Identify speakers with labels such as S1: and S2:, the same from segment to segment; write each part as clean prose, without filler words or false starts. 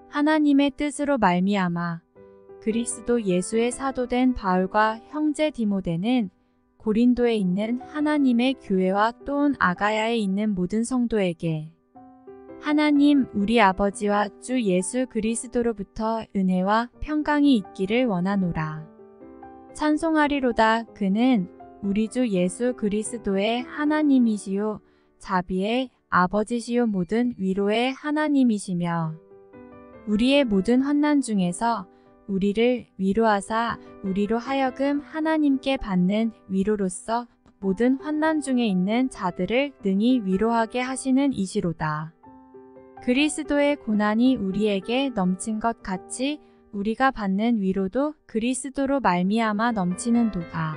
S1: 하나님의 뜻으로 말미암아 그리스도 예수의 사도된 바울과 형제 디모데는 고린도에 있는 하나님의 교회와 또 아가야에 있는 모든 성도에게 하나님 우리 아버지와 주 예수 그리스도로부터 은혜와 평강이 있기를 원하노라. 찬송하리로다. 그는 우리 주 예수 그리스도의 하나님이시요 자비의 아버지시요 모든 위로의 하나님이시며 우리의 모든 환난 중에서 우리를 위로하사 우리로 하여금 하나님께 받는 위로로서 모든 환난 중에 있는 자들을 능히 위로하게 하시는 이시로다. 그리스도의 고난이 우리에게 넘친 것 같이 우리가 받는 위로도 그리스도로 말미암아 넘치는 도다.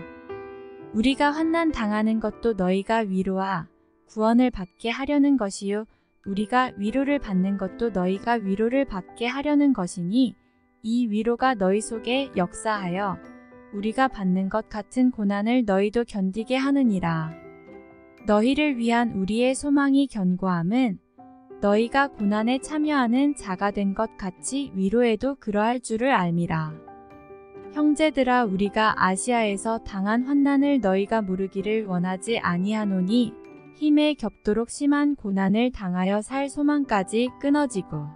S1: 우리가 환난 당하는 것도 너희가 위로와 구원을 받게 하려는 것이요 우리가 위로를 받는 것도 너희가 위로를 받게 하려는 것이니 이 위로가 너희 속에 역사하여 우리가 받는 것 같은 고난을 너희도 견디게 하느니라. 너희를 위한 우리의 소망이 견고함은 너희가 고난에 참여하는 자가 된 것 같이 위로에도 그러할 줄을 알미라. 형제들아 우리가 아시아에서 당한 환난을 너희가 모르기를 원하지 아니하노니 힘에 겹도록 심한 고난을 당하여 살 소망까지 끊어지고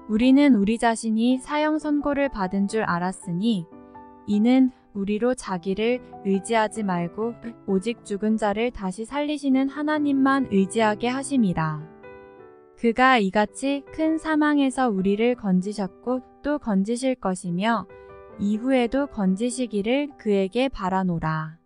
S1: 우리는 우리 자신이 사형 선고를 받은 줄 알았으니 이는 우리로 자기를 의지하지 말고 오직 죽은 자를 다시 살리시는 하나님만 의지하게 하심이라. 그가 이같이 큰 사망에서 우리를 건지셨고 또 건지실 것이며 이후에도 건지시기를 그에게 바라노라.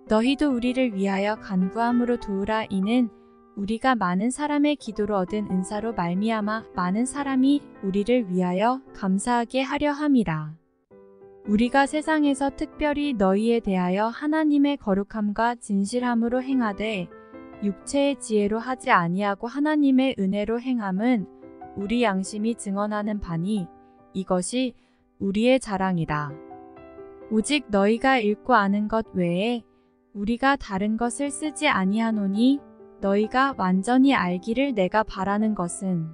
S1: 너희도 우리를 위하여 간구함으로 도우라. 이는 우리가 많은 사람의 기도로 얻은 은사로 말미암아 많은 사람이 우리를 위하여 감사하게 하려 함이라. 우리가 세상에서 특별히 너희에 대하여 하나님의 거룩함과 진실함으로 행하되 육체의 지혜로 하지 아니하고 하나님의 은혜로 행함은 우리 양심이 증언하는 바니 이것이 우리의 자랑이라. 오직 너희가 읽고 아는 것 외에 우리가 다른 것을 쓰지 아니하노니 너희가 완전히 알기를 내가 바라는 것은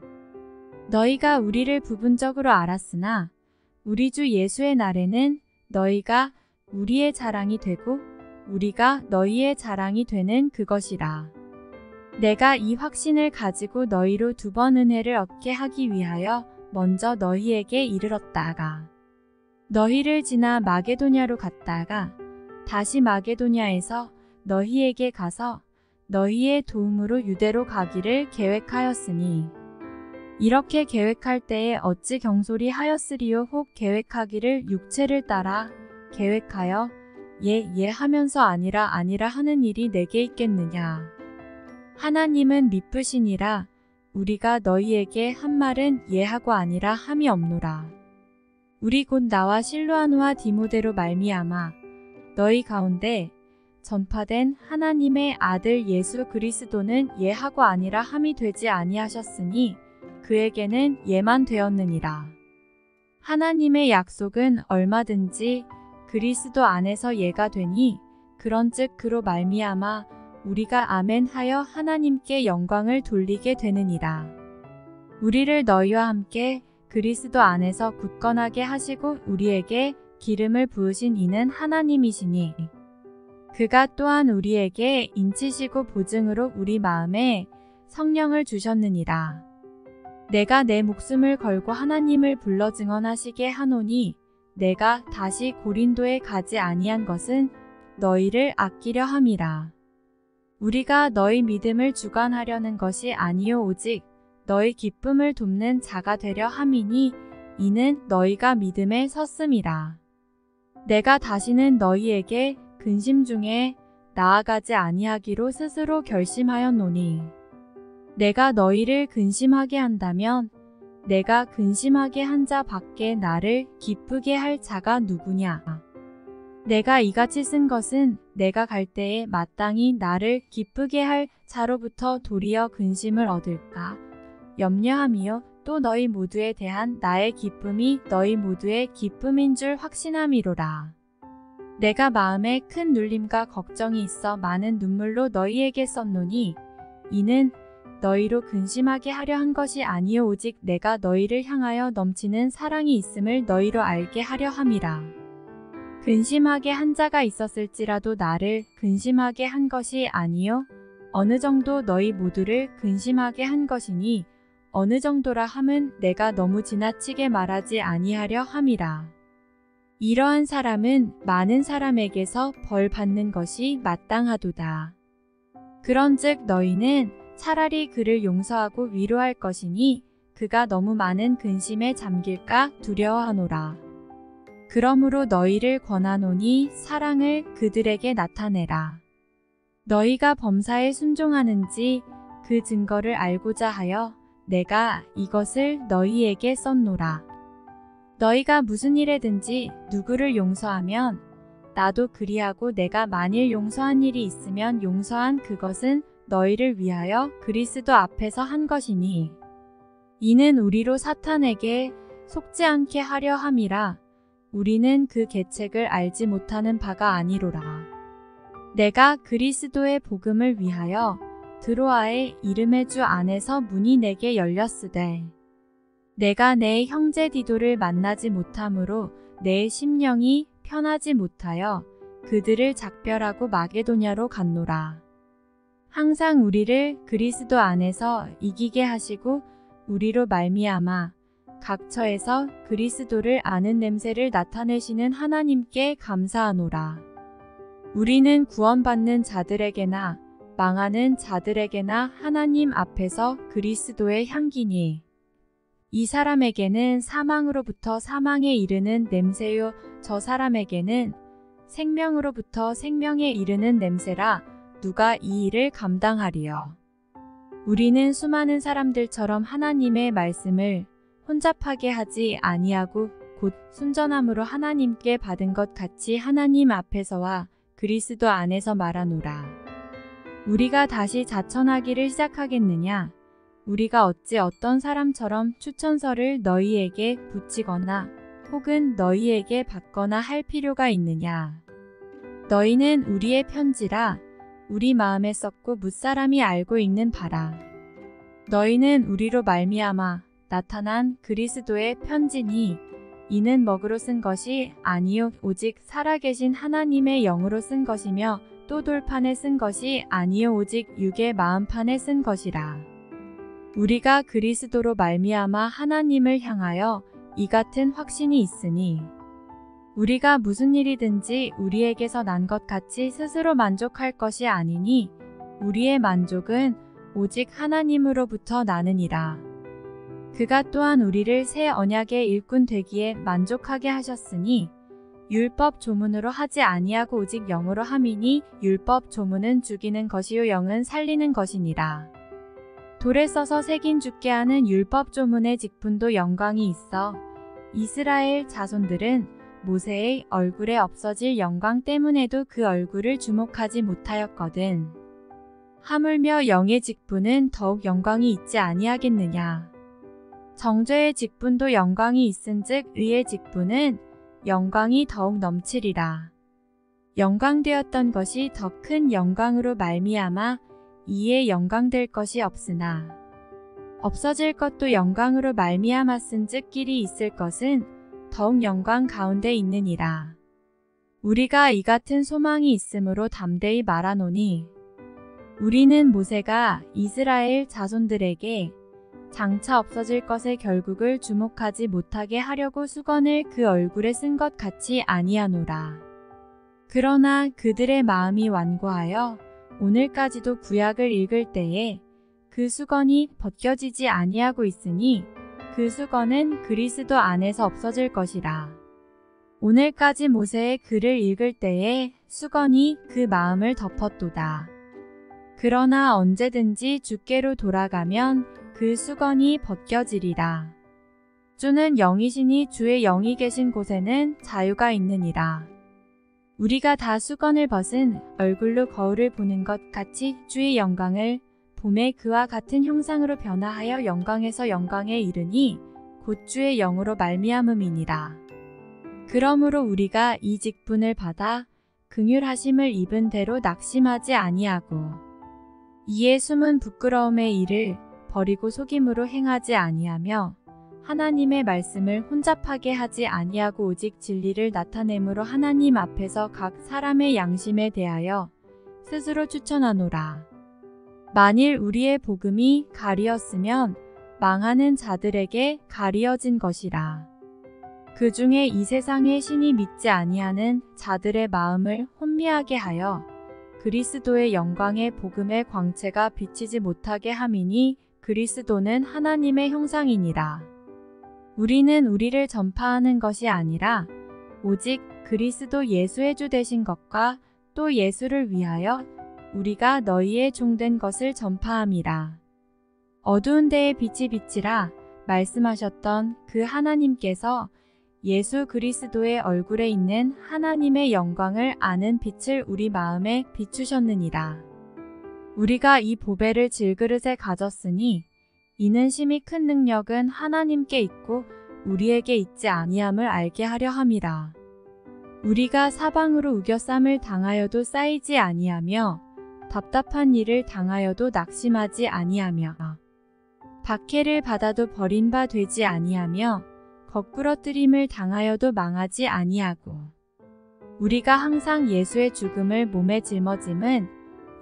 S1: 너희가 우리를 부분적으로 알았으나 우리 주 예수의 날에는 너희가 우리의 자랑이 되고 우리가 너희의 자랑이 되는 그것이라. 내가 이 확신을 가지고 너희로 2번 은혜를 얻게 하기 위하여 먼저 너희에게 이르렀다가 너희를 지나 마게도냐로 갔다가 다시 마게도냐에서 너희에게 가서 너희의 도움으로 유대로 가기를 계획하였으니 이렇게 계획할 때에 어찌 경솔히 하였으리요. 혹 계획하기를 육체를 따라 계획하여 예 하면서 아니라 하는 일이 내게 있겠느냐. 하나님은 미쁘시니라. 우리가 너희에게 한 말은 예하고 아니라 함이 없노라. 우리 곧 나와 실로아노와 디모데로 말미암아 너희 가운데 전파된 하나님의 아들 예수 그리스도는 예하고 아니라 함이 되지 아니하셨으니 그에게는 예만 되었느니라. 하나님의 약속은 얼마든지 그리스도 안에서 예가 되니 그런즉 그로 말미암아 우리가 아멘 하여 하나님께 영광을 돌리게 되느니라. 우리를 너희와 함께 그리스도 안에서 굳건하게 하시고 우리에게 기름을 부으신 이는 하나님이시니 그가 또한 우리에게 인치시고 보증으로 우리 마음에 성령을 주셨느니라. 내가 내 목숨을 걸고 하나님을 불러 증언하시게 하노니 내가 다시 고린도에 가지 아니한 것은 너희를 아끼려 함이라. 우리가 너희 믿음을 주관하려는 것이 아니요 오직 너희 기쁨을 돕는 자가 되려 함이니 이는 너희가 믿음에 섰음이라. 내가 다시는 너희에게 근심 중에 나아가지 아니하기로 스스로 결심하였노니 내가 너희를 근심하게 한다면 내가 근심하게 한 자 밖에 나를 기쁘게 할 자가 누구냐. 내가 이같이 쓴 것은 내가 갈 때에 마땅히 나를 기쁘게 할 자로부터 도리어 근심을 얻을까 염려함이요 또 너희 모두에 대한 나의 기쁨이 너희 모두의 기쁨인 줄 확신함이로라. 내가 마음에 큰 눌림과 걱정이 있어 많은 눈물로 너희에게 썼노니 이는 너희로 근심하게 하려 한 것이 아니요 오직 내가 너희를 향하여 넘치는 사랑이 있음을 너희로 알게 하려 함이라. 근심하게 한 자가 있었을지라도 나를 근심하게 한 것이 아니요 어느 정도 너희 모두를 근심하게 한 것이니 어느 정도라 함은 내가 너무 지나치게 말하지 아니하려 함이라. 이러한 사람은 많은 사람에게서 벌 받는 것이 마땅하도다. 그런즉 너희는 차라리 그를 용서하고 위로할 것이니 그가 너무 많은 근심에 잠길까 두려워하노라. 그러므로 너희를 권하노니 사랑을 그들에게 나타내라. 너희가 범사에 순종하는지 그 증거를 알고자 하여 내가 이것을 너희에게 썼노라. 너희가 무슨 일에든지 누구를 용서하면 나도 그리하고 내가 만일 용서한 일이 있으면 용서한 그것은 너희를 위하여 그리스도 앞에서 한 것이니 이는 우리로 사탄에게 속지 않게 하려 함이라. 우리는 그 계책을 알지 못하는 바가 아니로라. 내가 그리스도의 복음을 위하여 드로아의 이름의 주 안에서 문이 내게 열렸으되 내가 내 형제 디도를 만나지 못함으로 내 심령이 편하지 못하여 그들을 작별하고 마게도냐로 갔노라. 항상 우리를 그리스도 안에서 이기게 하시고 우리로 말미암아 각 처에서 그리스도를 아는 냄새를 나타내시는 하나님께 감사하노라. 우리는 구원받는 자들에게나 망하는 자들에게나 하나님 앞에서 그리스도의 향기니 이 사람에게는 사망으로부터 사망에 이르는 냄새요 저 사람에게는 생명으로부터 생명에 이르는 냄새라. 누가 이 일을 감당하리요. 우리는 수많은 사람들처럼 하나님의 말씀을 혼잡하게 하지 아니하고 곧 순전함으로 하나님께 받은 것 같이 하나님 앞에서와 그리스도 안에서 말하노라. 우리가 다시 자천하기를 시작하겠느냐? 우리가 어찌 어떤 사람처럼 추천서를 너희에게 붙이거나 혹은 너희에게 받거나 할 필요가 있느냐? 너희는 우리의 편지라 우리 마음에 썼고 뭇사람이 알고 있는 바라. 너희는 우리로 말미암아 나타난 그리스도의 편지니 이는 먹으로 쓴 것이 아니요 오직 살아계신 하나님의 영으로 쓴 것이며 또 돌판에 쓴 것이 아니요 오직 육의 마음판에 쓴 것이라. 우리가 그리스도로 말미암아 하나님을 향하여 이 같은 확신이 있으니 우리가 무슨 일이든지 우리에게서 난 것 같이 스스로 만족할 것이 아니니 우리의 만족은 오직 하나님으로부터 나느니라. 그가 또한 우리를 새 언약의 일꾼 되기에 만족하게 하셨으니 율법 조문으로 하지 아니하고 오직 영으로 함이니 율법 조문은 죽이는 것이요 영은 살리는 것이니라. 돌에 써서 새긴 죽게 하는 율법 조문의 직분도 영광이 있어 이스라엘 자손들은 모세의 얼굴에 없어질 영광 때문에도 그 얼굴을 주목하지 못하였거든. 하물며 영의 직분은 더욱 영광이 있지 아니하겠느냐. 정죄의 직분도 영광이 있은즉 의의 직분은 영광이 더욱 넘치리라. 영광되었던 것이 더 큰 영광으로 말미암아 이에 영광될 것이 없으나 없어질 것도 영광으로 말미암았은즉 길이 있을 것은 더욱 영광 가운데 있느니라. 우리가 이 같은 소망이 있으므로 담대히 말하노니 우리는 모세가 이스라엘 자손들에게 장차 없어질 것의 결국을 주목하지 못하게 하려고 수건을 그 얼굴에 쓴 것 같이 아니하노라. 그러나 그들의 마음이 완고하여 오늘까지도 구약을 읽을 때에 그 수건이 벗겨지지 아니하고 있으니 그 수건은 그리스도 안에서 없어질 것이라. 오늘까지 모세의 글을 읽을 때에 수건이 그 마음을 덮었도다. 그러나 언제든지 주께로 돌아가면 그 수건이 벗겨지리라. 주는 영이시니 주의 영이 계신 곳에는 자유가 있느니라. 우리가 다 수건을 벗은 얼굴로 거울을 보는 것 같이 주의 영광을 봄에 그와 같은 형상으로 변화하여 영광에서 영광에 이르니 곧 주의 영으로 말미암음이니라. 그러므로 우리가 이 직분을 받아 긍휼하심을 입은 대로 낙심하지 아니하고 이에 숨은 부끄러움의 일을 버리고 속임으로 행하지 아니하며 하나님의 말씀을 혼잡하게 하지 아니하고 오직 진리를 나타내므로 하나님 앞에서 각 사람의 양심에 대하여 스스로 추천하노라. 만일 우리의 복음이 가리었으면 망하는 자들에게 가리어진 것이라. 그 중에 이 세상의 신이 믿지 아니하는 자들의 마음을 혼미하게 하여 그리스도의 영광의 복음의 광채가 비치지 못하게 함이니 그리스도는 하나님의 형상이니라. 우리는 우리를 전파하는 것이 아니라 오직 그리스도 예수의 주 되신 것과 또 예수를 위하여 우리가 너희의 종된 것을 전파함이라. 어두운 데에 빛이 비치라 말씀하셨던 그 하나님께서 예수 그리스도의 얼굴에 있는 하나님의 영광을 아는 빛을 우리 마음에 비추셨느니라. 우리가 이 보배를 질그릇에 가졌으니 이는 심히 큰 능력은 하나님께 있고 우리에게 있지 아니함을 알게 하려 함이라. 우리가 사방으로 우겨쌈을 당하여도 쌓이지 아니하며 답답한 일을 당하여도 낙심하지 아니하며 박해를 받아도 버린 바 되지 아니하며 거꾸러뜨림을 당하여도 망하지 아니하고 우리가 항상 예수의 죽음을 몸에 짊어짐은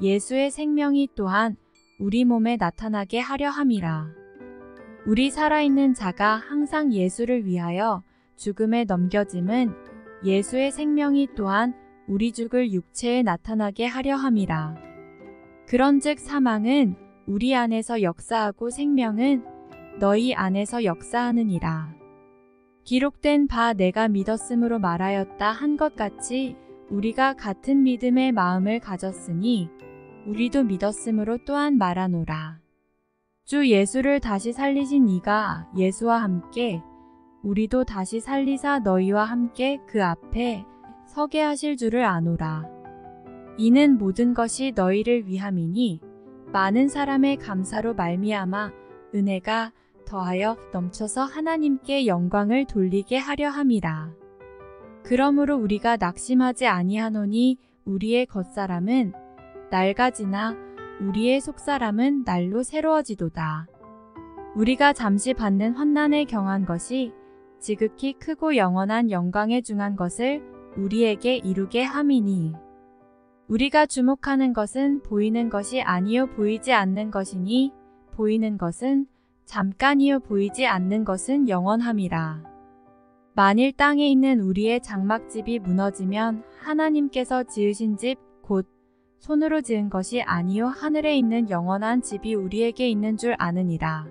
S1: 예수의 생명이 또한 우리 몸에 나타나게 하려 함이라. 우리 살아있는 자가 항상 예수를 위하여 죽음에 넘겨짐은 예수의 생명이 또한 우리 죽을 육체에 나타나게 하려 함이라. 그런즉 사망은 우리 안에서 역사하고 생명은 너희 안에서 역사하느니라. 기록된 바 내가 믿었으므로 말하였다 한 것 같이 우리가 같은 믿음의 마음을 가졌으니 우리도 믿었으므로 또한 말하노라. 주 예수를 다시 살리신 이가 예수와 함께 우리도 다시 살리사 너희와 함께 그 앞에 서게 하실 줄을 아노라. 이는 모든 것이 너희를 위함이니 많은 사람의 감사로 말미암아 은혜가 더하여 넘쳐서 하나님께 영광을 돌리게 하려 함이라. 그러므로 우리가 낙심하지 아니하노니 우리의 겉사람은 낡아지나 우리의 속사람은 날로 새로워지도다. 우리가 잠시 받는 환난에 경한 것이 지극히 크고 영원한 영광에 중한 것을 우리에게 이루게 함이니 우리가 주목하는 것은 보이는 것이 아니요 보이지 않는 것이니 보이는 것은 잠깐이요 보이지 않는 것은 영원함이라. 만일 땅에 있는 우리의 장막집이 무너지면 하나님께서 지으신 집 곧 손으로 지은 것이 아니요 하늘에 있는 영원한 집이 우리에게 있는 줄 아느니라.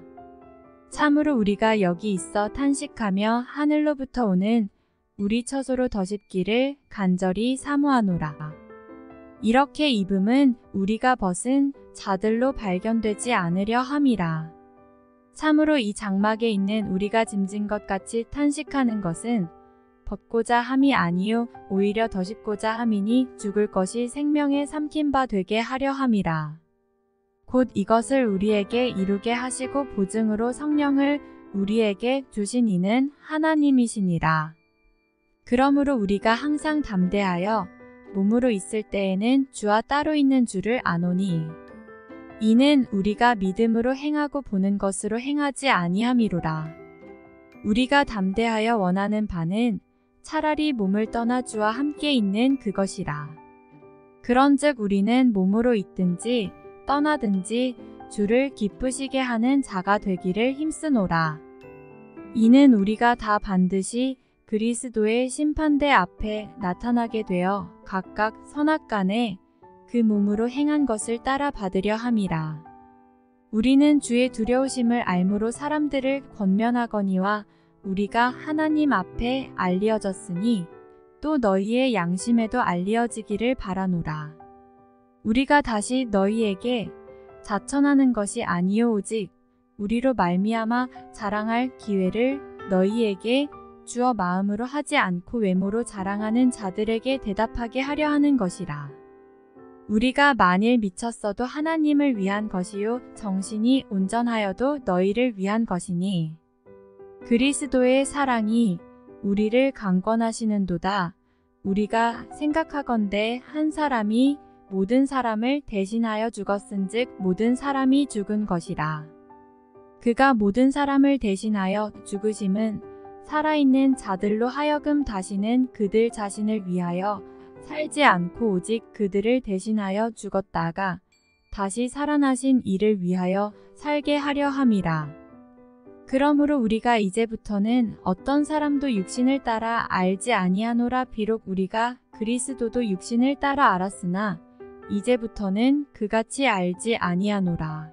S1: 참으로 우리가 여기 있어 탄식하며 하늘로부터 오는 우리 처소로 더십기를 간절히 사모하노라. 이렇게 입음은 우리가 벗은 자들로 발견되지 않으려 함이라. 참으로 이 장막에 있는 우리가 짐진 것 같이 탄식하는 것은 벗고자 함이 아니요 오히려 더십고자 함이니 죽을 것이 생명에 삼킨 바 되게 하려 함이라. 곧 이것을 우리에게 이루게 하시고 보증으로 성령을 우리에게 주신 이는 하나님이시니라. 그러므로 우리가 항상 담대하여 몸으로 있을 때에는 주와 따로 있는 줄을 아노니 이는 우리가 믿음으로 행하고 보는 것으로 행하지 아니함이로라. 우리가 담대하여 원하는 바는 차라리 몸을 떠나 주와 함께 있는 그것이라. 그런즉 우리는 몸으로 있든지 떠나든지 주를 기쁘시게 하는 자가 되기를 힘쓰노라. 이는 우리가 다 반드시 그리스도의 심판대 앞에 나타나게 되어 각각 선악간에 그 몸으로 행한 것을 따라 받으려 함이라. 우리는 주의 두려우심을 알므로 사람들을 권면하거니와 우리가 하나님 앞에 알리어졌으니 또 너희의 양심에도 알리어지기를 바라노라. 우리가 다시 너희에게 자천하는 것이 아니요 오직 우리로 말미암아 자랑할 기회를 너희에게 주어 마음으로 하지 않고 외모로 자랑하는 자들에게 대답하게 하려 하는 것이라. 우리가 만일 미쳤어도 하나님을 위한 것이요 정신이 온전하여도 너희를 위한 것이니 그리스도의 사랑이 우리를 강권하시는도다. 우리가 생각하건대 한 사람이 모든 사람을 대신하여 죽었은즉 모든 사람이 죽은 것이라. 그가 모든 사람을 대신하여 죽으심은 살아있는 자들로 하여금 다시는 그들 자신을 위하여 살지 않고 오직 그들을 대신하여 죽었다가 다시 살아나신 이를 위하여 살게 하려 함이라. 그러므로 우리가 이제부터는 어떤 사람도 육신을 따라 알지 아니하노라. 비록 우리가 그리스도도 육신을 따라 알았으나 이제부터는 그같이 알지 아니하노라.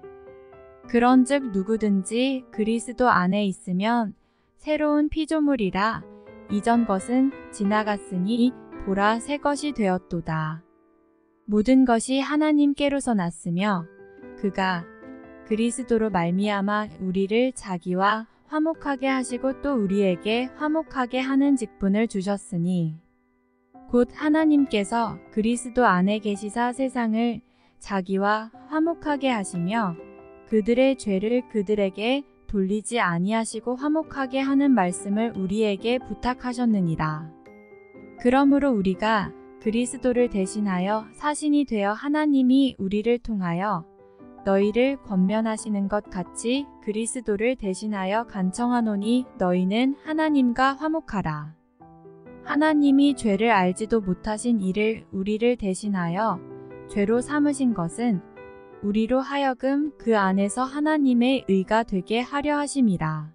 S1: 그런즉 누구든지 그리스도 안에 있으면 새로운 피조물이라. 이전 것은 지나갔으니 보라 새 것이 되었도다. 모든 것이 하나님께로서 났으며 그가 그리스도로 말미암아 우리를 자기와 화목하게 하시고 또 우리에게 화목하게 하는 직분을 주셨으니 곧 하나님께서 그리스도 안에 계시사 세상을 자기와 화목하게 하시며 그들의 죄를 그들에게 돌리지 아니하시고 화목하게 하는 말씀을 우리에게 부탁하셨느니라. 그러므로 우리가 그리스도를 대신하여 사신이 되어 하나님이 우리를 통하여 너희를 권면하시는 것 같이 그리스도를 대신하여 간청하노니 너희는 하나님과 화목하라. 하나님이 죄를 알지도 못하신 이를 우리를 대신하여 죄로 삼으신 것은 우리로 하여금 그 안에서 하나님의 의가 되게 하려 하심이라.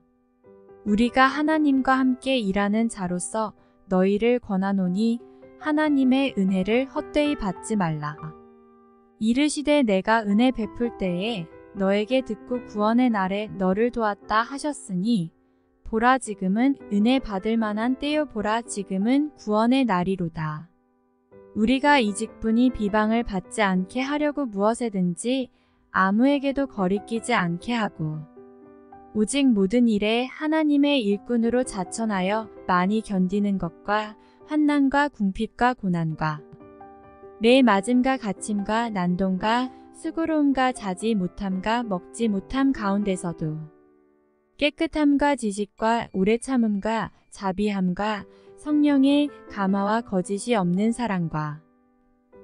S1: 우리가 하나님과 함께 일하는 자로서 너희를 권하노니 하나님의 은혜를 헛되이 받지 말라. 이르시되 내가 은혜 베풀 때에 너에게 듣고 구원의 날에 너를 도왔다 하셨으니 보라 지금은 은혜 받을 만한 때요 보라 지금은 구원의 날이로다. 우리가 이 직분이 비방을 받지 않게 하려고 무엇에든지 아무에게도 거리끼지 않게 하고 오직 모든 일에 하나님의 일꾼으로 자천하여 많이 견디는 것과 환난과 궁핍과 고난과 매 맞음과 갇힘과 난동과 수고로움과 자지 못함과 먹지 못함 가운데서도 깨끗함과 지식과 오래 참음과 자비함과 성령의 감화와 거짓이 없는 사랑과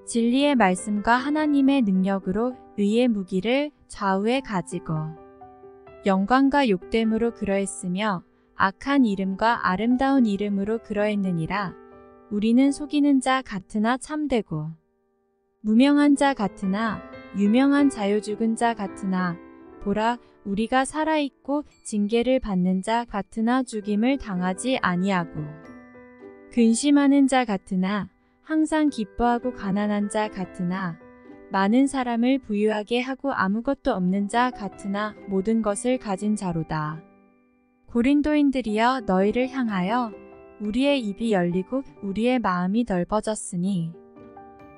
S1: 진리의 말씀과 하나님의 능력으로 의의 무기를 좌우에 가지고 영광과 욕됨으로 그러했으며 악한 이름과 아름다운 이름으로 그러했느니라. 우리는 속이는 자 같으나 참되고 무명한 자 같으나 유명한 자요 죽은 자 같으나 보라 우리가 살아있고 징계를 받는 자 같으나 죽임을 당하지 아니하고 근심하는 자 같으나 항상 기뻐하고 가난한 자 같으나 많은 사람을 부유하게 하고 아무것도 없는 자 같으나 모든 것을 가진 자로다. 고린도인들이여 너희를 향하여 우리의 입이 열리고 우리의 마음이 넓어졌으니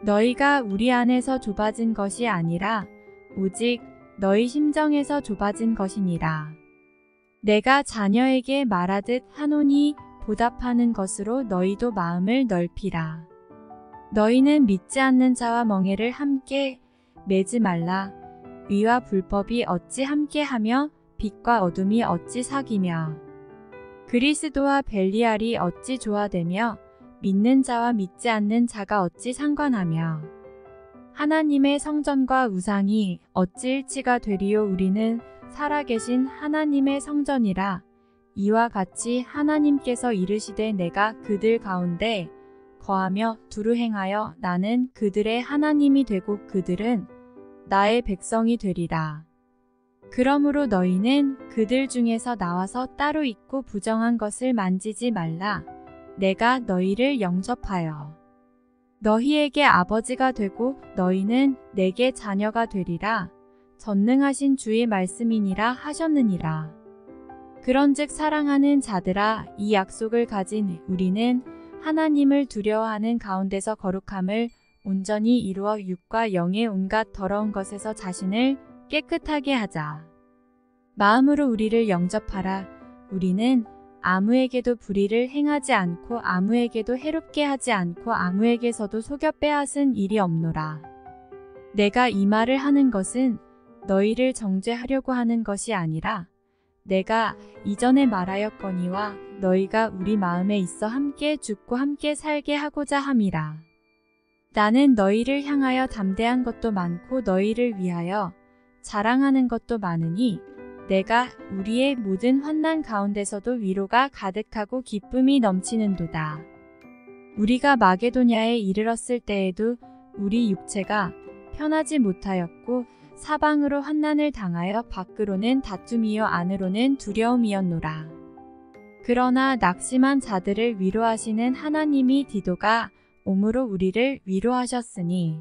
S1: 너희가 우리 안에서 좁아진 것이 아니라 오직 너희 심정에서 좁아진 것이니라. 내가 자녀에게 말하듯 하노니 보답하는 것으로 너희도 마음을 넓히라. 너희는 믿지 않는 자와 멍에를 함께 매지 말라. 의와 불법이 어찌 함께하며 빛과 어둠이 어찌 사귀며 그리스도와 벨리알이 어찌 조화되며 믿는 자와 믿지 않는 자가 어찌 상관하며 하나님의 성전과 우상이 어찌 일치가 되리요. 우리는 살아계신 하나님의 성전이라. 이와 같이 하나님께서 이르시되 내가 그들 가운데 거하며 두루 행하여 나는 그들의 하나님이 되고 그들은 나의 백성이 되리라. 그러므로 너희는 그들 중에서 나와서 따로 있고 부정한 것을 만지지 말라. 내가 너희를 영접하여 너희에게 아버지가 되고 너희는 내게 자녀가 되리라. 전능하신 주의 말씀이니라 하셨느니라. 그런즉 사랑하는 자들아 이 약속을 가진 우리는 하나님을 두려워하는 가운데서 거룩함을 온전히 이루어 육과 영의 온갖 더러운 것에서 자신을 깨끗하게 하자. 마음으로 우리를 영접하라. 우리는 아무에게도 불의를 행하지 않고 아무에게도 해롭게 하지 않고 아무에게서도 속여 빼앗은 일이 없노라. 내가 이 말을 하는 것은 너희를 정죄하려고 하는 것이 아니라 내가 이전에 말하였거니와 너희가 우리 마음에 있어 함께 죽고 함께 살게 하고자 함이라. 나는 너희를 향하여 담대한 것도 많고 너희를 위하여 자랑하는 것도 많으니 내가 우리의 모든 환난 가운데서도 위로가 가득하고 기쁨이 넘치는도다. 우리가 마게도냐에 이르렀을 때에도 우리 육체가 편하지 못하였고 사방으로 환난을 당하여 밖으로는 다툼이요 안으로는 두려움이었노라. 그러나 낙심한 자들을 위로하시는 하나님이 디도가 옴으로 우리를 위로하셨으니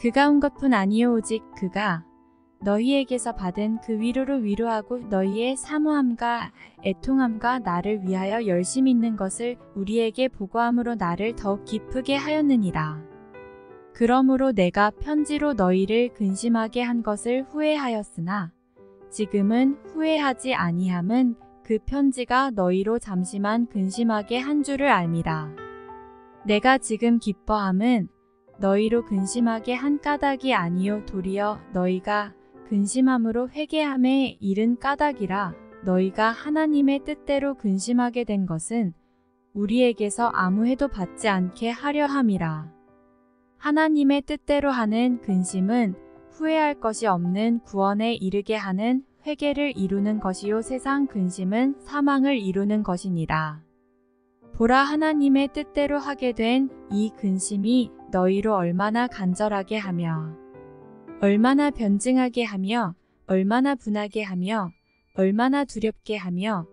S1: 그가 온 것뿐 아니요 오직 그가 너희에게서 받은 그 위로로 위로하고 너희의 사모함과 애통함과 나를 위하여 열심 있는 것을 우리에게 보고함으로 나를 더욱 기쁘게 하였느니라. 그러므로 내가 편지로 너희를 근심하게 한 것을 후회하였으나 지금은 후회하지 아니함은 그 편지가 너희로 잠시만 근심하게 한 줄을 알미라. 내가 지금 기뻐함은 너희로 근심하게 한 까닭이 아니요 도리어 너희가 근심함으로 회개함에 이른 까닭이라. 너희가 하나님의 뜻대로 근심하게 된 것은 우리에게서 아무 해도 받지 않게 하려 함이라. 하나님의 뜻대로 하는 근심은 후회할 것이 없는 구원에 이르게 하는 회개를 이루는 것이요 세상 근심은 사망을 이루는 것이니라. 보라, 하나님의 뜻대로 하게 된 이 근심이 너희로 얼마나 간절하게 하며 얼마나 변증하게 하며 얼마나 분하게 하며 얼마나 두렵게 하며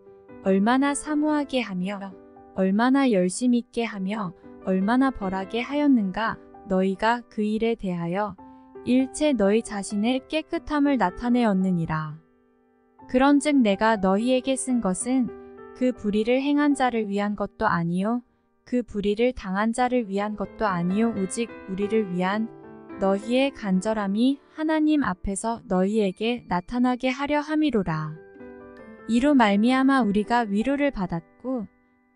S1: 얼마나 사모하게 하며 얼마나 열심 있게 하며 얼마나 벌하게 하였는가. 너희가 그 일에 대하여 일체 너희 자신의 깨끗함을 나타내었느니라. 그런즉 내가 너희에게 쓴 것은 그 불의를 행한 자를 위한 것도 아니요 그 불의를 당한 자를 위한 것도 아니요 오직 우리를 위한 너희의 간절함이 하나님 앞에서 너희에게 나타나게 하려 함이로라. 이로 말미암아 우리가 위로를 받았고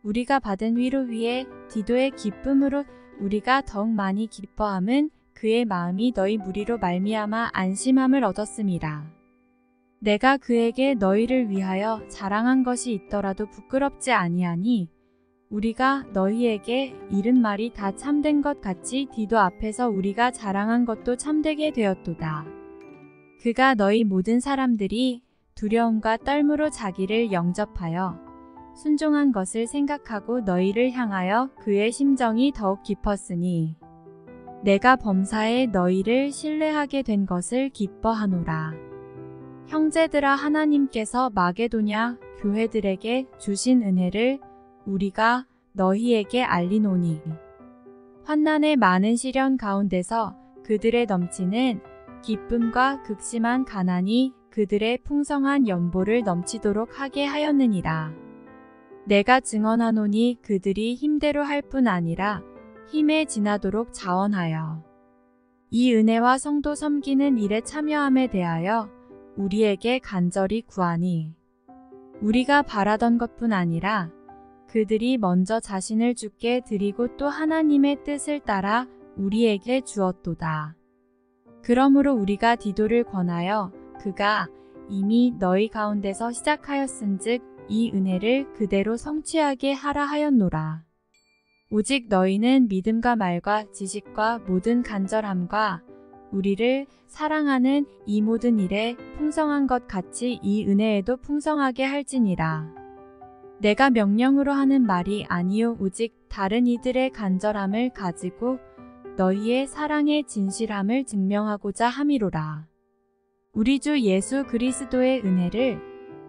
S1: 우리가 받은 위로 위에 디도의 기쁨으로 우리가 더욱 많이 기뻐함은 그의 마음이 너희 무리로 말미암아 안심함을 얻었음이라. 내가 그에게 너희를 위하여 자랑한 것이 있더라도 부끄럽지 아니하니 우리가 너희에게 이른 말이 다 참된 것 같이 디도 앞에서 우리가 자랑한 것도 참되게 되었도다. 그가 너희 모든 사람들이 두려움과 떨므로 자기를 영접하여 순종한 것을 생각하고 너희를 향하여 그의 심정이 더욱 깊었으니 내가 범사에 너희를 신뢰하게 된 것을 기뻐하노라. 형제들아, 하나님께서 마게도냐 교회들에게 주신 은혜를 우리가 너희에게 알리노니 환난의 많은 시련 가운데서 그들의 넘치는 기쁨과 극심한 가난이 그들의 풍성한 연보를 넘치도록 하게 하였느니라. 내가 증언하노니 그들이 힘대로 할 뿐 아니라 힘에 지나도록 자원하여 이 은혜와 성도 섬기는 일에 참여함에 대하여 우리에게 간절히 구하니 우리가 바라던 것뿐 아니라 그들이 먼저 자신을 주께 드리고 또 하나님의 뜻을 따라 우리에게 주었도다. 그러므로 우리가 디도를 권하여 그가 이미 너희 가운데서 시작하였은즉 이 은혜를 그대로 성취하게 하라 하였노라. 오직 너희는 믿음과 말과 지식과 모든 간절함과 우리를 사랑하는 이 모든 일에 풍성한 것 같이 이 은혜에도 풍성하게 할지니라. 내가 명령으로 하는 말이 아니요 오직 다른 이들의 간절함을 가지고 너희의 사랑의 진실함을 증명하고자 함이로라. 우리 주 예수 그리스도의 은혜를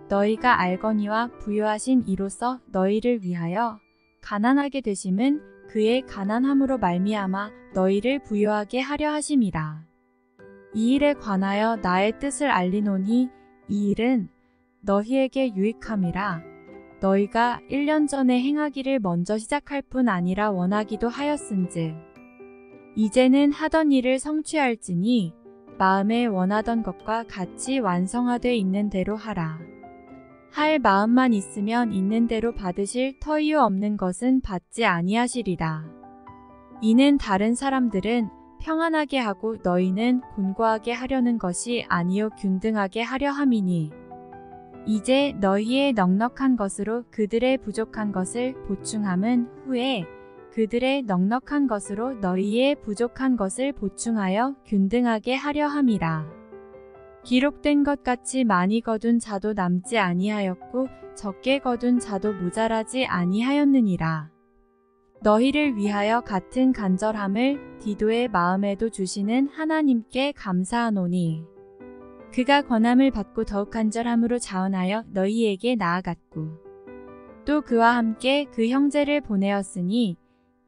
S1: 너희가 알거니와 부요하신 이로써 너희를 위하여 가난하게 되심은 그의 가난함으로 말미암아 너희를 부요하게 하려 하심이라. 이 일에 관하여 나의 뜻을 알리노니 이 일은 너희에게 유익함이라. 너희가 1년 전에 행하기를 먼저 시작할 뿐 아니라 원하기도 하였은즉 이제는 하던 일을 성취할지니 마음에 원하던 것과 같이 완성하되 있는 대로 하라. 할 마음만 있으면 있는 대로 받으실 터이요 없는 것은 받지 아니하시리라. 이는 다른 사람들은 평안하게 하고 너희는 곤고하게 하려는 것이 아니요 균등하게 하려 함이니 이제 너희의 넉넉한 것으로 그들의 부족한 것을 보충함은 후에 그들의 넉넉한 것으로 너희의 부족한 것을 보충하여 균등하게 하려 함이라. 기록된 것 같이 많이 거둔 자도 남지 아니하였고 적게 거둔 자도 모자라지 아니하였느니라. 너희를 위하여 같은 간절함을 디도의 마음에도 주시는 하나님께 감사하노니 그가 권함을 받고 더욱 간절함으로 자원하여 너희에게 나아갔고 또 그와 함께 그 형제를 보내었으니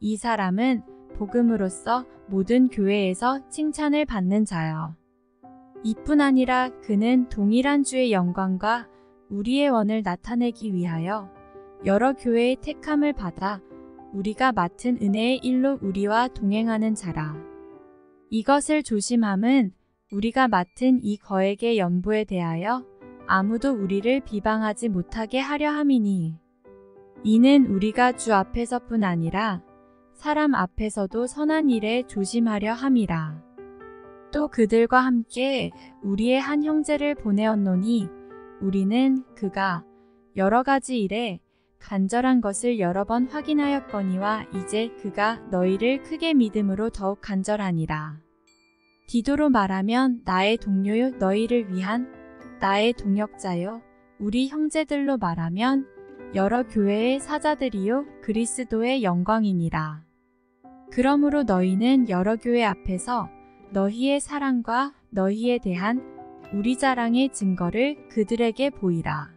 S1: 이 사람은 복음으로써 모든 교회에서 칭찬을 받는 자여. 이뿐 아니라 그는 동일한 주의 영광과 우리의 원을 나타내기 위하여 여러 교회의 택함을 받아 우리가 맡은 은혜의 일로 우리와 동행하는 자라. 이것을 조심함은 우리가 맡은 이 거액의 연보에 대하여 아무도 우리를 비방하지 못하게 하려 함이니 이는 우리가 주 앞에서뿐 아니라 사람 앞에서도 선한 일에 조심하려 함이라. 또 그들과 함께 우리의 한 형제를 보내었노니 우리는 그가 여러 가지 일에 간절한 것을 여러 번 확인하였거니와 이제 그가 너희를 크게 믿음으로 더욱 간절하니라. 디도로 말하면 나의 동료요 너희를 위한 나의 동역자요 우리 형제들로 말하면 여러 교회의 사자들이요 그리스도의 영광이니라. 그러므로 너희는 여러 교회 앞에서 너희의 사랑과 너희에 대한 우리 자랑의 증거를 그들에게 보이라.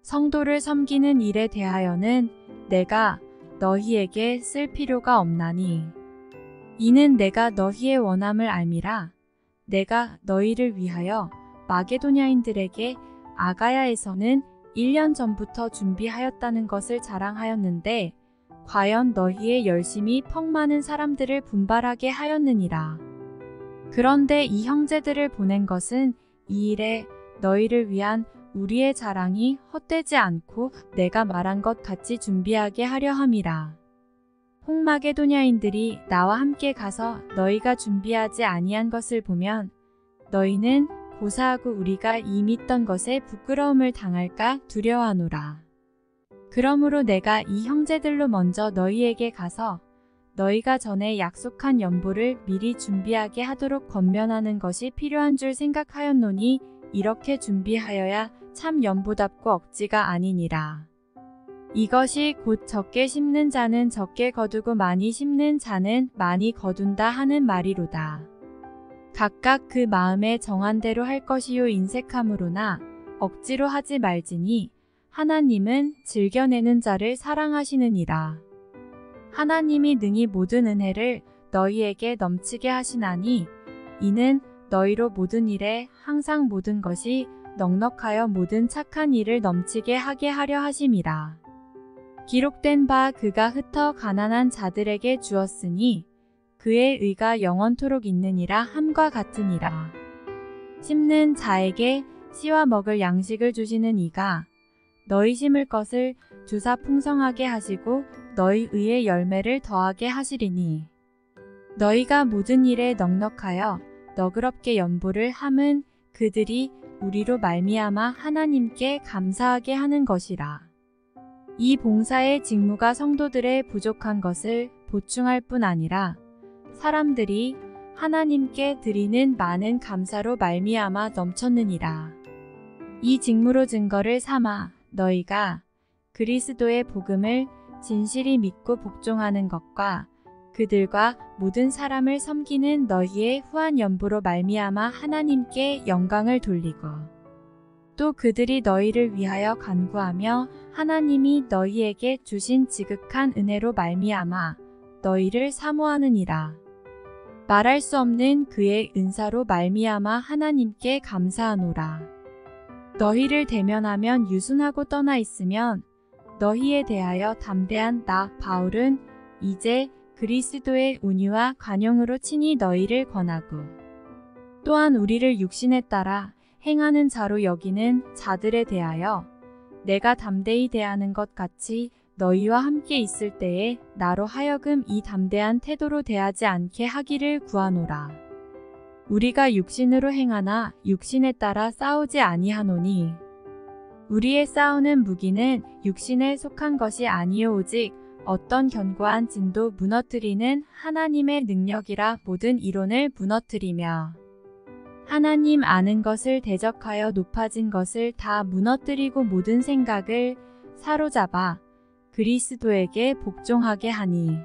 S1: 성도를 섬기는 일에 대하여는 내가 너희에게 쓸 필요가 없나니 이는 내가 너희의 원함을 알미라. 내가 너희를 위하여 마게도냐인들에게 아가야에서는 1년 전부터 준비하였다는 것을 자랑하였는데 과연 너희의 열심이 퍽 많은 사람들을 분발하게 하였느니라. 그런데 이 형제들을 보낸 것은 이 일에 너희를 위한 우리의 자랑이 헛되지 않고 내가 말한 것 같이 준비하게 하려 함이라. 홍마게도냐인들이 나와 함께 가서 너희가 준비하지 아니한 것을 보면 너희는 고사하고 우리가 이미 있던 것에 부끄러움을 당할까 두려워하노라. 그러므로 내가 이 형제들로 먼저 너희에게 가서 너희가 전에 약속한 연보를 미리 준비하게 하도록 권면하는 것이 필요한 줄 생각하였노니 이렇게 준비하여야 참 연보답고 억지가 아니니라. 이것이 곧 적게 심는 자는 적게 거두고 많이 심는 자는 많이 거둔다 하는 말이로다. 각각 그 마음에 정한 대로 할 것이요 인색함으로나 억지로 하지 말지니 하나님은 즐겨내는 자를 사랑하시느니라. 하나님이 능히 모든 은혜를 너희에게 넘치게 하시나니 이는 너희로 모든 일에 항상 모든 것이 넉넉하여 모든 착한 일을 넘치게 하게 하려 하심이라. 기록된 바 그가 흩어 가난한 자들에게 주었으니 그의 의가 영원토록 있느니라 함과 같으니라. 심는 자에게 씨와 먹을 양식을 주시는 이가 너희 심을 것을 주사 풍성하게 하시고 너희 의의 열매를 더하게 하시리니 너희가 모든 일에 넉넉하여 너그럽게 연보를 함은 그들이 우리로 말미암아 하나님께 감사하게 하는 것이라. 이 봉사의 직무가 성도들의 부족한 것을 보충할 뿐 아니라 사람들이 하나님께 드리는 많은 감사로 말미암아 넘쳤느니라. 이 직무로 증거를 삼아 너희가 그리스도의 복음을 진실이 믿고 복종하는 것과 그들과 모든 사람을 섬기는 너희의 후한 연보로 말미암아 하나님께 영광을 돌리고 또 그들이 너희를 위하여 간구하며 하나님이 너희에게 주신 지극한 은혜로 말미암아 너희를 사모하느니라. 말할 수 없는 그의 은사로 말미암아 하나님께 감사하노라. 너희를 대면하면 유순하고 떠나 있으면 너희에 대하여 담대한 나 바울은 이제 그리스도의 온유와 관용으로 친히 너희를 권하고 또한 우리를 육신에 따라 행하는 자로 여기는 자들에 대하여 내가 담대히 대하는 것 같이 너희와 함께 있을 때에 나로 하여금 이 담대한 태도로 대하지 않게 하기를 구하노라. 우리가 육신으로 행하나 육신에 따라 싸우지 아니하노니 우리의 싸우는 무기는 육신에 속한 것이 아니요 오직 어떤 견고한 진도 무너뜨리는 하나님의 능력이라 모든 이론을 무너뜨리며 하나님 아는 것을 대적하여 높아진 것을 다 무너뜨리고 모든 생각을 사로잡아 그리스도에게 복종하게 하니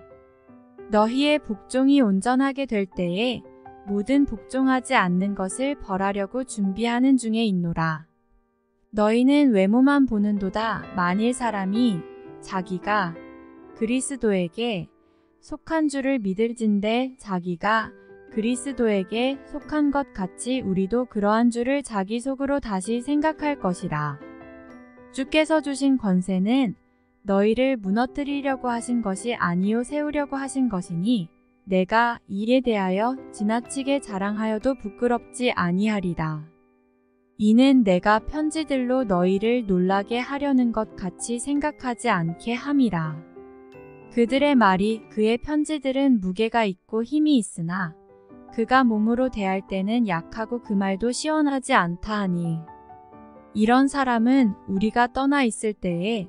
S1: 너희의 복종이 온전하게 될 때에 모든 복종하지 않는 것을 벌하려고 준비하는 중에 있노라. 너희는 외모만 보는도다. 만일 사람이 자기가 그리스도에게 속한 줄을 믿을진대 자기가 그리스도에게 속한 것 같이 우리도 그러한 줄을 자기 속으로 다시 생각할 것이라. 주께서 주신 권세는 너희를 무너뜨리려고 하신 것이 아니요 세우려고 하신 것이니 내가 이에 대하여 지나치게 자랑하여도 부끄럽지 아니하리라. 이는 내가 편지들로 너희를 놀라게 하려는 것 같이 생각하지 않게 함이라. 그들의 말이 그의 편지들은 무게가 있고 힘이 있으나 그가 몸으로 대할 때는 약하고 그 말도 시원하지 않다 하니 이런 사람은 우리가 떠나 있을 때에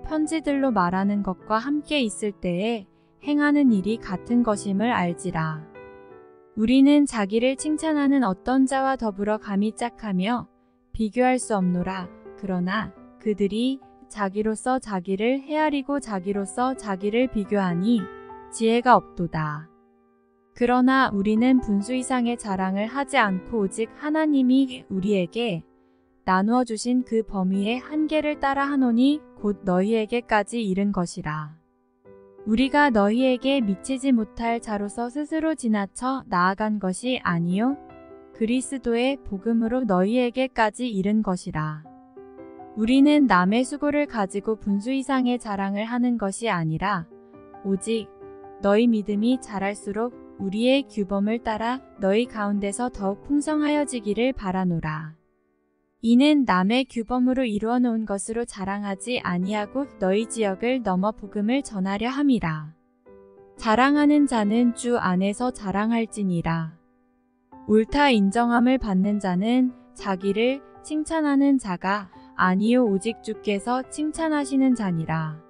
S1: 편지들로 말하는 것과 함께 있을 때에 행하는 일이 같은 것임을 알지라. 우리는 자기를 칭찬하는 어떤 자와 더불어 감히 짝하며 비교할 수 없노라. 그러나 그들이 자기로서 자기를 헤아리고 자기로서 자기를 비교하니 지혜가 없도다. 그러나 우리는 분수 이상의 자랑을 하지 않고 오직 하나님이 우리에게 나누어 주신 그 범위의 한계를 따라 하노니 곧 너희에게까지 이른 것이라. 우리가 너희에게 미치지 못할 자로서 스스로 지나쳐 나아간 것이 아니요 그리스도의 복음으로 너희에게까지 이른 것이라. 우리는 남의 수고를 가지고 분수 이상의 자랑을 하는 것이 아니라 오직 너희 믿음이 자랄수록 우리의 규범을 따라 너희 가운데서 더욱 풍성하여지기를 바라노라. 이는 남의 규범으로 이루어 놓은 것으로 자랑하지 아니하고 너희 지역을 넘어 복음을 전하려 함이라. 자랑하는 자는 주 안에서 자랑할지니라. 옳다 인정함을 받는 자는 자기를 칭찬하는 자가 아니요 오직 주께서 칭찬하시는 자니라.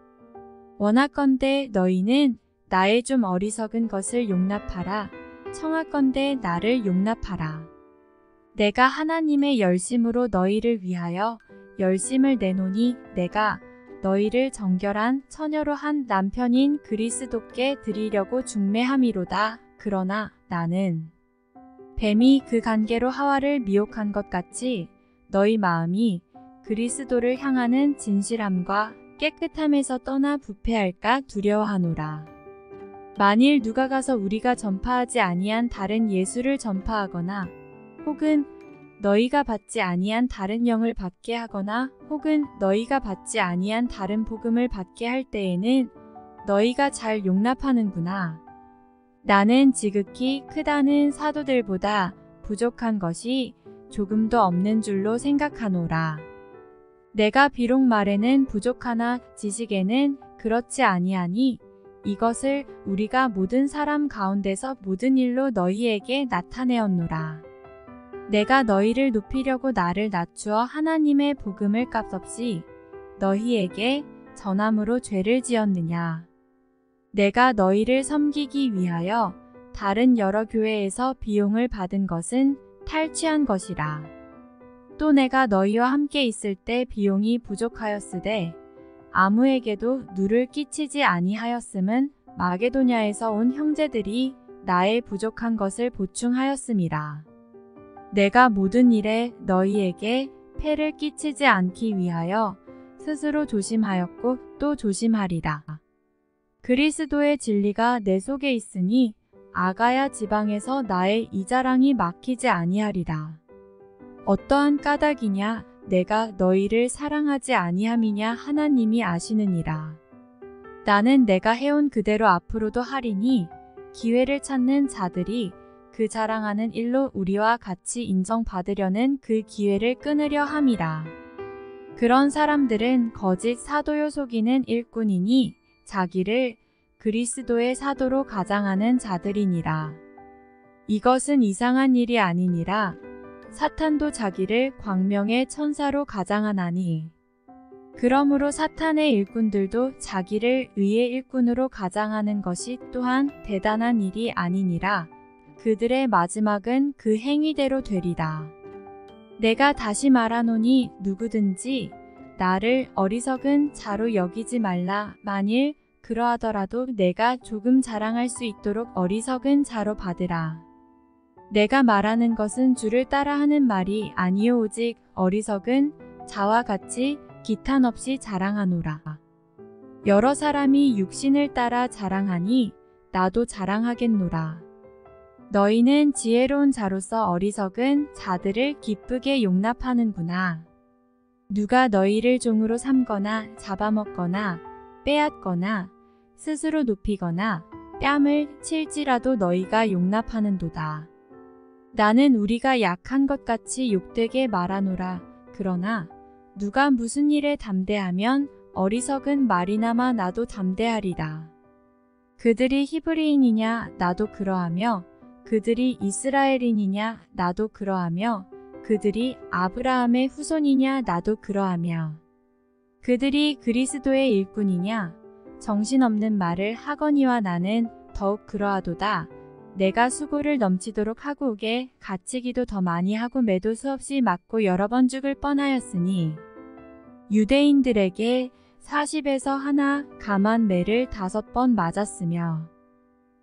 S1: 원하건대 너희는 나의 좀 어리석은 것을 용납하라. 청하건대 나를 용납하라. 내가 하나님의 열심으로 너희를 위하여 열심을 내노니 내가 너희를 정결한 처녀로 한 남편인 그리스도께 드리려고 중매함이로다. 그러나 나는 뱀이 그 관계로 하와를 미혹한 것 같이 너희 마음이 그리스도를 향하는 진실함과 깨끗함에서 떠나 부패할까 두려워하노라. 만일 누가 가서 우리가 전파하지 아니한 다른 예수를 전파하거나 혹은 너희가 받지 아니한 다른 영을 받게 하거나 혹은 너희가 받지 아니한 다른 복음을 받게 할 때에는 너희가 잘 용납하는구나. 나는 지극히 크다는 사도들보다 부족한 것이 조금도 없는 줄로 생각하노라. 내가 비록 말에는 부족하나 지식에는 그렇지 아니하니 이것을 우리가 모든 사람 가운데서 모든 일로 너희에게 나타내었노라. 내가 너희를 높이려고 나를 낮추어 하나님의 복음을 값없이 너희에게 전함으로 죄를 지었느냐. 내가 너희를 섬기기 위하여 다른 여러 교회에서 비용을 받은 것은 탈취한 것이라. 또 내가 너희와 함께 있을 때 비용이 부족하였으되 아무에게도 누를 끼치지 아니하였음은 마게도냐에서 온 형제들이 나의 부족한 것을 보충하였음이라. 내가 모든 일에 너희에게 폐를 끼치지 않기 위하여 스스로 조심하였고 또 조심하리라. 그리스도의 진리가 내 속에 있으니 아가야 지방에서 나의 이 자랑이 막히지 아니하리라. 어떠한 까닭이냐 내가 너희를 사랑하지 아니함이냐 하나님이 아시느니라. 나는 내가 해온 그대로 앞으로도 하리니 기회를 찾는 자들이 그 자랑하는 일로 우리와 같이 인정받으려는 그 기회를 끊으려 함이라. 그런 사람들은 거짓 사도요 속이는 일꾼이니 자기를 그리스도의 사도로 가장하는 자들이니라. 이것은 이상한 일이 아니니라. 사탄도 자기를 광명의 천사로 가장하나니 그러므로 사탄의 일꾼들도 자기를 의의 일꾼으로 가장하는 것이 또한 대단한 일이 아니니라. 그들의 마지막은 그 행위대로 되리라. 내가 다시 말하노니 누구든지 나를 어리석은 자로 여기지 말라. 만일 그러하더라도 내가 조금 자랑할 수 있도록 어리석은 자로 받으라. 내가 말하는 것은 주를 따라하는 말이 아니요 오직 어리석은 자와 같이 기탄 없이 자랑하노라. 여러 사람이 육신을 따라 자랑하니 나도 자랑하겠노라. 너희는 지혜로운 자로서 어리석은 자들을 기쁘게 용납하는구나. 누가 너희를 종으로 삼거나 잡아먹거나 빼앗거나 스스로 높이거나 뺨을 칠지라도 너희가 용납하는도다. 나는 우리가 약한 것 같이 욕되게 말하노라. 그러나 누가 무슨 일에 담대하면 어리석은 말이나마 나도 담대하리라. 그들이 히브리인이냐 나도 그러하며 그들이 이스라엘인이냐 나도 그러하며 그들이 아브라함의 후손이냐 나도 그러하며 그들이 그리스도의 일꾼이냐 정신없는 말을 하거니와 나는 더욱 그러하도다. 내가 수고를 넘치도록 하고 오게 갇히기도 더 많이 하고 매도 수없이 맞고 여러 번 죽을 뻔하였으니 유대인들에게 40에서 하나 감한 매를 5번 맞았으며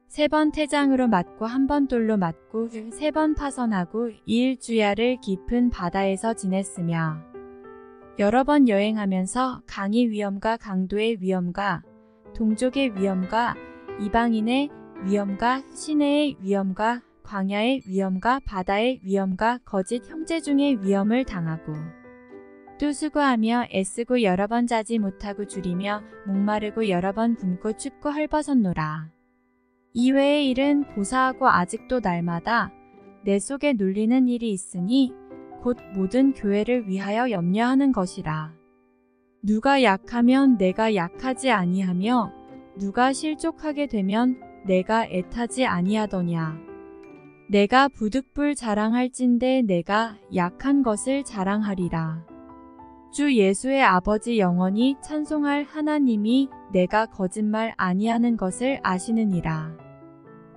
S1: 3번 태장으로 맞고 1번 돌로 맞고 3번 파선하고 2일주야를 깊은 바다에서 지냈으며 여러 번 여행하면서 강의 위험과 강도의 위험과 동족의 위험과 이방인의 위험과 시내의 위험과 광야의 위험과 바다의 위험과 거짓 형제 중의 위험을 당하고 또 수고하며 애쓰고 여러 번 자지 못하고 줄이며 목마르고 여러 번 굶고 춥고 헐벗었노라. 이외의 일은 고사하고 아직도 날마다 내 속에 눌리는 일이 있으니 곧 모든 교회를 위하여 염려하는 것이라. 누가 약하면 내가 약하지 아니하며 누가 실족하게 되면 내가 애타지 아니하더냐. 내가 부득불 자랑할진대 내가 약한 것을 자랑하리라. 주 예수의 아버지 영원히 찬송할 하나님이 내가 거짓말 아니하는 것을 아시느니라.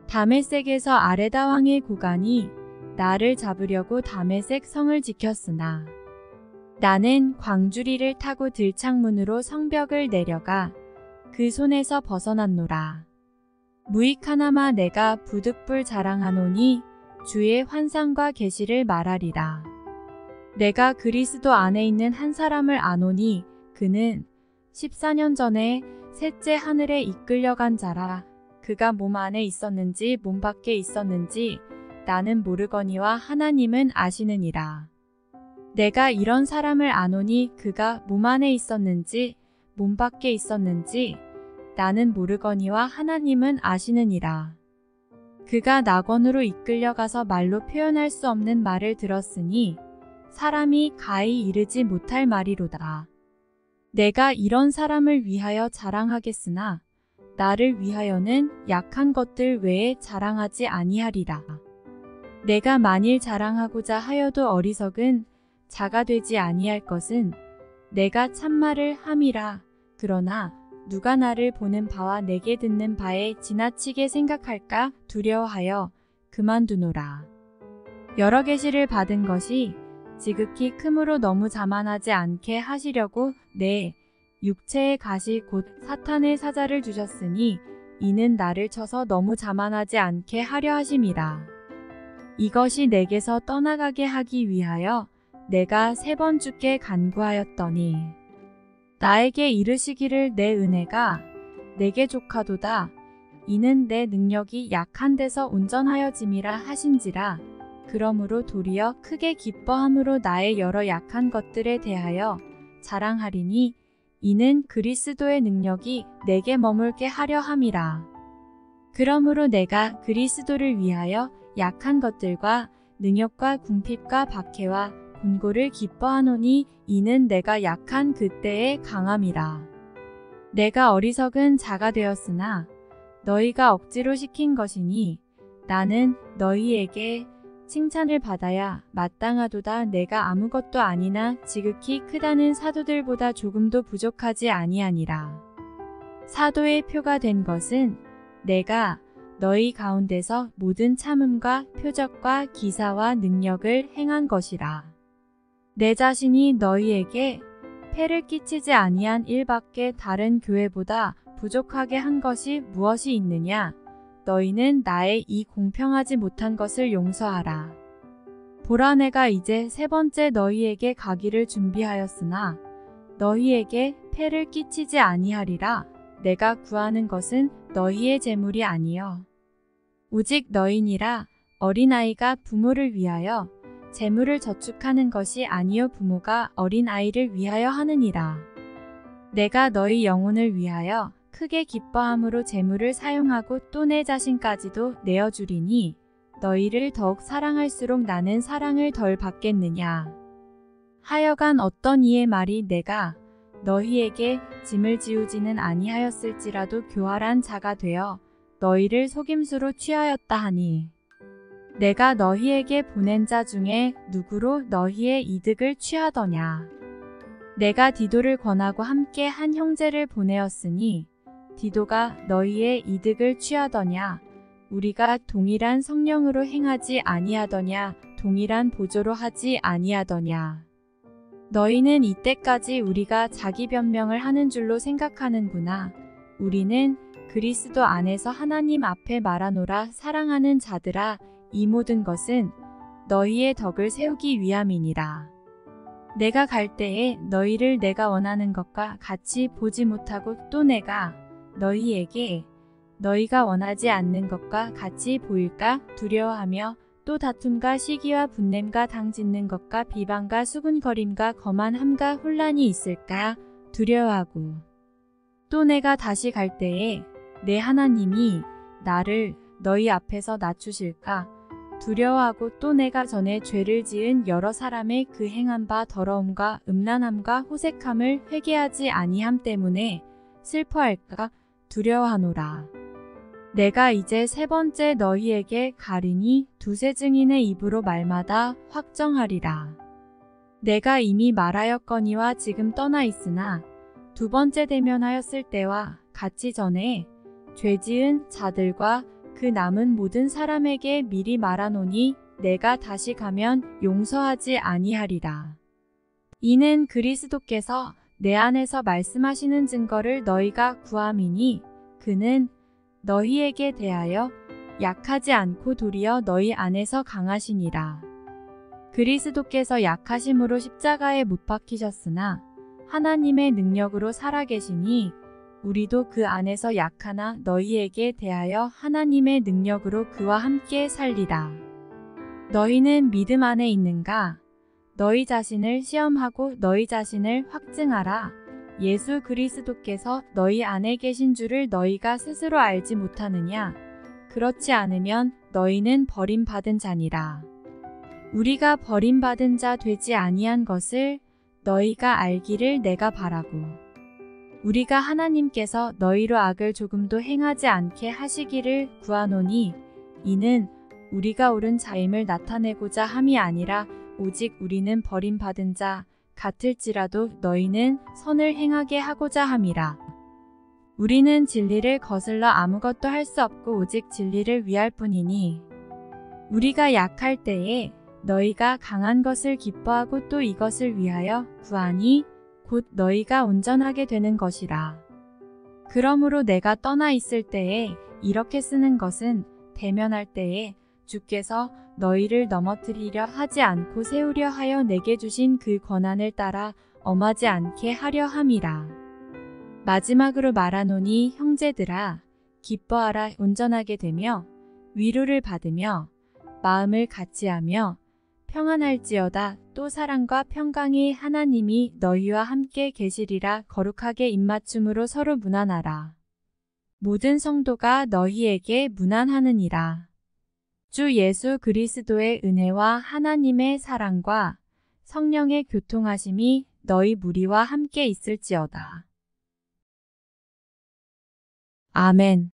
S1: 다메섹에서 아레다 왕의 고관이 나를 잡으려고 다메섹 성을 지켰으나 나는 광주리를 타고 들창문으로 성벽을 내려가 그 손에서 벗어났노라. 무익하나마 내가 부득불 자랑하노니 주의 환상과 계시를 말하리라. 내가 그리스도 안에 있는 한 사람을 아노니 그는 14년 전에 셋째 하늘에 이끌려간 자라. 그가 몸 안에 있었는지 몸 밖에 있었는지 나는 모르거니와 하나님은 아시느니라. 내가 이런 사람을 아노니 그가 몸 안에 있었는지 몸 밖에 있었는지 나는 모르거니와 하나님은 아시느니라. 그가 낙원으로 이끌려가서 말로 표현할 수 없는 말을 들었으니 사람이 가히 이르지 못할 말이로다. 내가 이런 사람을 위하여 자랑하겠으나 나를 위하여는 약한 것들 외에 자랑하지 아니하리라. 내가 만일 자랑하고자 하여도 어리석은 자가 되지 아니할 것은 내가 참말을 함이라. 그러나 누가 나를 보는 바와 내게 듣는 바에 지나치게 생각할까 두려워하여 그만두노라. 여러 계시를 받은 것이 지극히 크므로 너무 자만하지 않게 하시려고 내 육체의 가시 곧 사탄의 사자를 주셨으니 이는 나를 쳐서 너무 자만하지 않게 하려 하심이라. 이것이 내게서 떠나가게 하기 위하여 내가 3번 주께 간구하였더니 나에게 이르시기를 내 은혜가 내게 족하도다. 이는 내 능력이 약한 데서 온전하여짐이라 하신지라. 그러므로 도리어 크게 기뻐함으로 나의 여러 약한 것들에 대하여 자랑하리니 이는 그리스도의 능력이 내게 머물게 하려 함이라. 그러므로 내가 그리스도를 위하여 약한 것들과 능욕과 궁핍과 박해와 곤고를 기뻐하노니 이는 내가 약한 그때의 강함이라. 내가 어리석은 자가 되었으나 너희가 억지로 시킨 것이니 나는 너희에게 칭찬을 받아야 마땅하도다. 내가 아무것도 아니나 지극히 크다는 사도들보다 조금도 부족하지 아니하니라. 사도의 표가 된 것은 내가 너희 가운데서 모든 참음과 표적과 기사와 능력을 행한 것이라. 내 자신이 너희에게 폐를 끼치지 아니한 일밖에 다른 교회보다 부족하게 한 것이 무엇이 있느냐? 너희는 나의 이 공평하지 못한 것을 용서하라. 보라, 내가 이제 세 번째 너희에게 가기를 준비하였으나 너희에게 폐를 끼치지 아니하리라. 내가 구하는 것은 너희의 재물이 아니요 오직 너희니라. 어린아이가 부모를 위하여 재물을 저축하는 것이 아니요 부모가 어린아이를 위하여 하느니라. 내가 너희 영혼을 위하여 크게 기뻐함으로 재물을 사용하고 또 내 자신까지도 내어주리니 너희를 더욱 사랑할수록 나는 사랑을 덜 받겠느냐. 하여간 어떤 이의 말이 내가 너희에게 짐을 지우지는 아니하였을지라도 교활한 자가 되어 너희를 속임수로 취하였다 하니 내가 너희에게 보낸 자 중에 누구로 너희의 이득을 취하더냐. 내가 디도를 권하고 함께 한 형제를 보내었으니 디도가 너희의 이득을 취하더냐. 우리가 동일한 성령으로 행하지 아니하더냐. 동일한 보조로 하지 아니하더냐. 너희는 이때까지 우리가 자기 변명을 하는 줄로 생각하는구나. 우리는 그리스도 안에서 하나님 앞에 말하노라. 사랑하는 자들아, 이 모든 것은 너희의 덕을 세우기 위함이니라. 내가 갈 때에 너희를 내가 원하는 것과 같이 보지 못하고 또 내가 너희에게 너희가 원하지 않는 것과 같이 보일까 두려워하며 또 다툼과 시기와 분냄과 당짓는 것과 비방과 수군거림과 거만함과 혼란이 있을까 두려워하고 또 내가 다시 갈 때에 내 하나님이 나를 너희 앞에서 낮추실까 두려워하고 또 내가 전에 죄를 지은 여러 사람의 그 행한 바 더러움과 음란함과 호색함을 회개하지 아니함 때문에 슬퍼할까 두려워하노라. 내가 이제 세 번째 너희에게 가리니 두세 증인의 입으로 말마다 확정하리라. 내가 이미 말하였거니와 지금 떠나 있으나 두 번째 대면하였을 때와 같이 전에 죄지은 자들과 그 남은 모든 사람에게 미리 말하노니 내가 다시 가면 용서하지 아니하리라. 이는 그리스도께서 내 안에서 말씀하시는 증거를 너희가 구함이니 그는 너희에게 대하여 약하지 않고 도리어 너희 안에서 강하시니라. 그리스도께서 약하심으로 십자가에 못 박히셨으나 하나님의 능력으로 살아계시니 우리도 그 안에서 약하나 너희에게 대하여 하나님의 능력으로 그와 함께 살리라. 너희는 믿음 안에 있는가? 너희 자신을 시험하고 너희 자신을 확증하라. 예수 그리스도께서 너희 안에 계신 줄을 너희가 스스로 알지 못하느냐? 그렇지 않으면 너희는 버림받은 자니라. 우리가 버림받은 자 되지 아니한 것을 너희가 알기를 내가 바라고 우리가 하나님께서 너희로 악을 조금도 행하지 않게 하시기를 구하노니 이는 우리가 옳은 자임을 나타내고자 함이 아니라 오직 우리는 버림받은 자 같을지라도 너희는 선을 행하게 하고자 함이라. 우리는 진리를 거슬러 아무것도 할 수 없고 오직 진리를 위할 뿐이니 우리가 약할 때에 너희가 강한 것을 기뻐하고 또 이것을 위하여 구하니 곧 너희가 온전하게 되는 것이라. 그러므로 내가 떠나 있을 때에 이렇게 쓰는 것은 대면할 때에 주께서 너희를 넘어뜨리려 하지 않고 세우려 하여 내게 주신 그 권한을 따라 엄하지 않게 하려 함이라. 마지막으로 말하노니 형제들아 기뻐하라. 온전하게 되며 위로를 받으며 마음을 같이하며 평안할지어다. 또 사랑과 평강이 하나님이 너희와 함께 계시리라. 거룩하게 입맞춤으로 서로 문안하라. 모든 성도가 너희에게 문안하느니라. 주 예수 그리스도의 은혜와 하나님의 사랑과 성령의 교통하심이 너희 무리와 함께 있을지어다. 아멘.